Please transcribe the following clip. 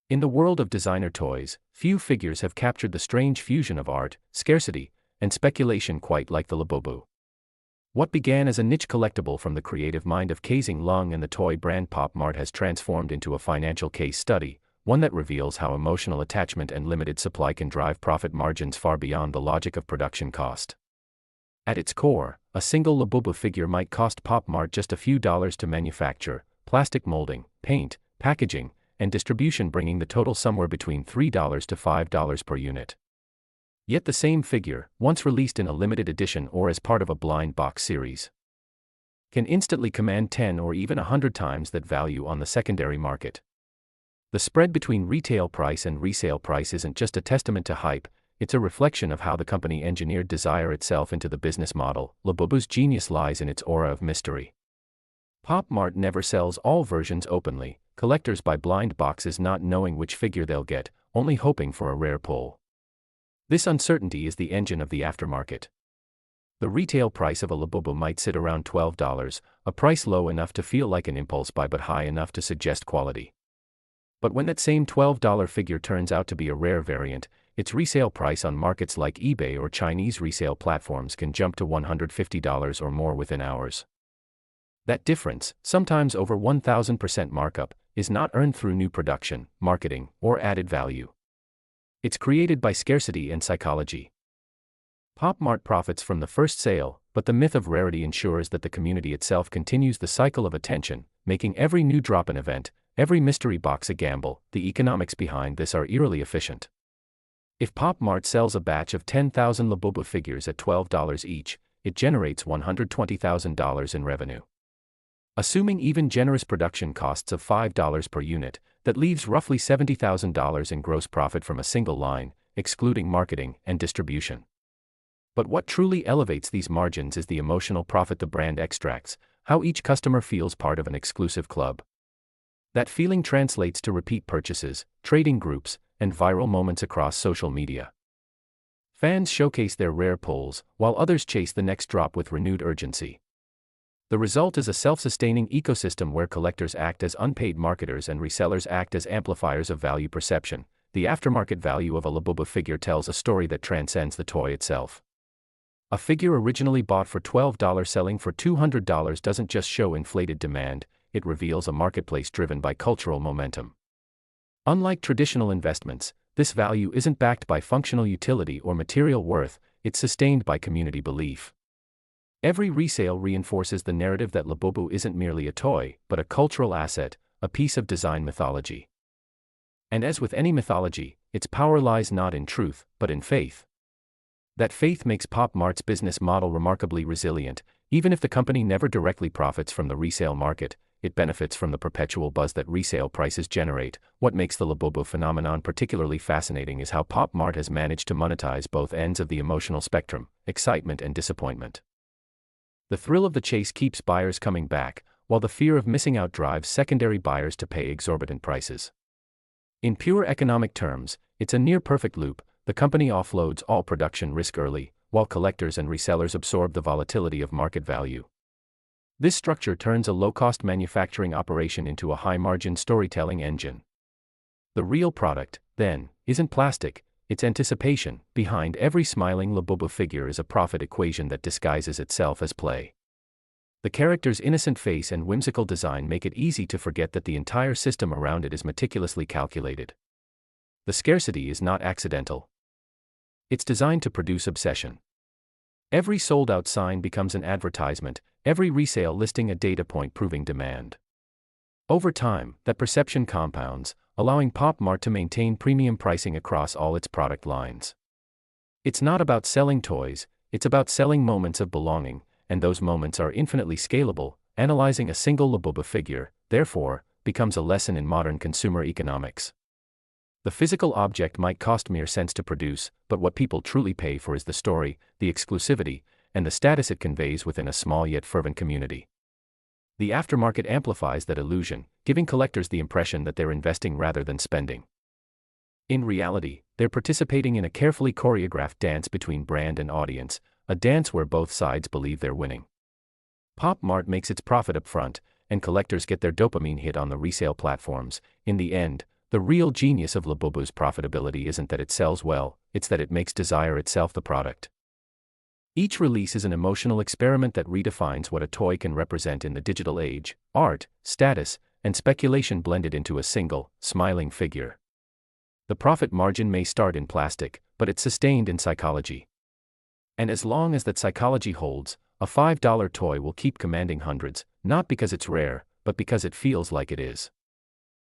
In the world of designer toys, few figures have captured the strange fusion of art, scarcity, and speculation quite like the Labubu. What began as a niche collectible from the creative mind of Kazing Lung and the toy brand POP MART has transformed into a financial case study, one that reveals how emotional attachment and limited supply can drive profit margins far beyond the logic of production cost. At its core, a single Labubu figure might cost POP MART just a few dollars to manufacture, plastic molding, paint, packaging, and distribution bringing the total somewhere between $3 to $5 per unit. Yet the same figure, once released in a limited edition or as part of a blind box series, can instantly command 10 or even 100 times that value on the secondary market. The spread between retail price and resale price isn't just a testament to hype, it's a reflection of how the company engineered desire itself into the business model. Labubu's genius lies in its aura of mystery. POP MART never sells all versions openly. Collectors buy blind boxes not knowing which figure they'll get, only hoping for a rare pull. This uncertainty is the engine of the aftermarket. The retail price of a Labubu might sit around $12, a price low enough to feel like an impulse buy but high enough to suggest quality. But when that same $12 figure turns out to be a rare variant, its resale price on markets like eBay or Chinese resale platforms can jump to $150 or more within hours. That difference, sometimes over 1,000% markup, is not earned through new production, marketing, or added value. It's created by scarcity and psychology. POP MART profits from the first sale, but the myth of rarity ensures that the community itself continues the cycle of attention, making every new drop an event, every mystery box a gamble. The economics behind this are eerily efficient. If POP MART sells a batch of 10,000 Labubu figures at $12 each, it generates $120,000 in revenue. Assuming even generous production costs of $5 per unit, that leaves roughly $70,000 in gross profit from a single line, excluding marketing and distribution. But what truly elevates these margins is the emotional profit the brand extracts, how each customer feels part of an exclusive club. That feeling translates to repeat purchases, trading groups, and viral moments across social media. Fans showcase their rare pulls, while others chase the next drop with renewed urgency. The result is a self-sustaining ecosystem where collectors act as unpaid marketers and resellers act as amplifiers of value perception. The aftermarket value of a Labubu figure tells a story that transcends the toy itself. A figure originally bought for $12 selling for $200 doesn't just show inflated demand, it reveals a marketplace driven by cultural momentum. Unlike traditional investments, this value isn't backed by functional utility or material worth, it's sustained by community belief. Every resale reinforces the narrative that Labubu isn't merely a toy, but a cultural asset, a piece of design mythology. And as with any mythology, its power lies not in truth, but in faith. That faith makes POP MART's business model remarkably resilient. Even if the company never directly profits from the resale market, it benefits from the perpetual buzz that resale prices generate. What makes the Labubu phenomenon particularly fascinating is how POP MART has managed to monetize both ends of the emotional spectrum, excitement and disappointment. The thrill of the chase keeps buyers coming back, while the fear of missing out drives secondary buyers to pay exorbitant prices. In pure economic terms, it's a near-perfect loop. The company offloads all production risk early, while collectors and resellers absorb the volatility of market value. This structure turns a low-cost manufacturing operation into a high-margin storytelling engine. The real product, then, isn't plastic, it's anticipation. Behind every smiling Labubu figure is a profit equation that disguises itself as play. The character's innocent face and whimsical design make it easy to forget that the entire system around it is meticulously calculated. The scarcity is not accidental. It's designed to produce obsession. Every sold-out sign becomes an advertisement, every resale listing a data point proving demand. Over time, that perception compounds, allowing POP MART to maintain premium pricing across all its product lines. It's not about selling toys, it's about selling moments of belonging, and those moments are infinitely scalable. Analyzing a single Labubu figure, therefore, becomes a lesson in modern consumer economics. The physical object might cost mere cents to produce, but what people truly pay for is the story, the exclusivity, and the status it conveys within a small yet fervent community. The aftermarket amplifies that illusion, giving collectors the impression that they're investing rather than spending. In reality, they're participating in a carefully choreographed dance between brand and audience, a dance where both sides believe they're winning. POP MART makes its profit up front, and collectors get their dopamine hit on the resale platforms. In the end, The real genius of Labubu's profitability isn't that it sells well, it's that it makes desire itself the product. Each release is an emotional experiment that redefines what a toy can represent in the digital age: art, status, and speculation blended into a single, smiling figure. The profit margin may start in plastic, but it's sustained in psychology. And as long as that psychology holds, a $5 toy will keep commanding hundreds, not because it's rare, but because it feels like it is.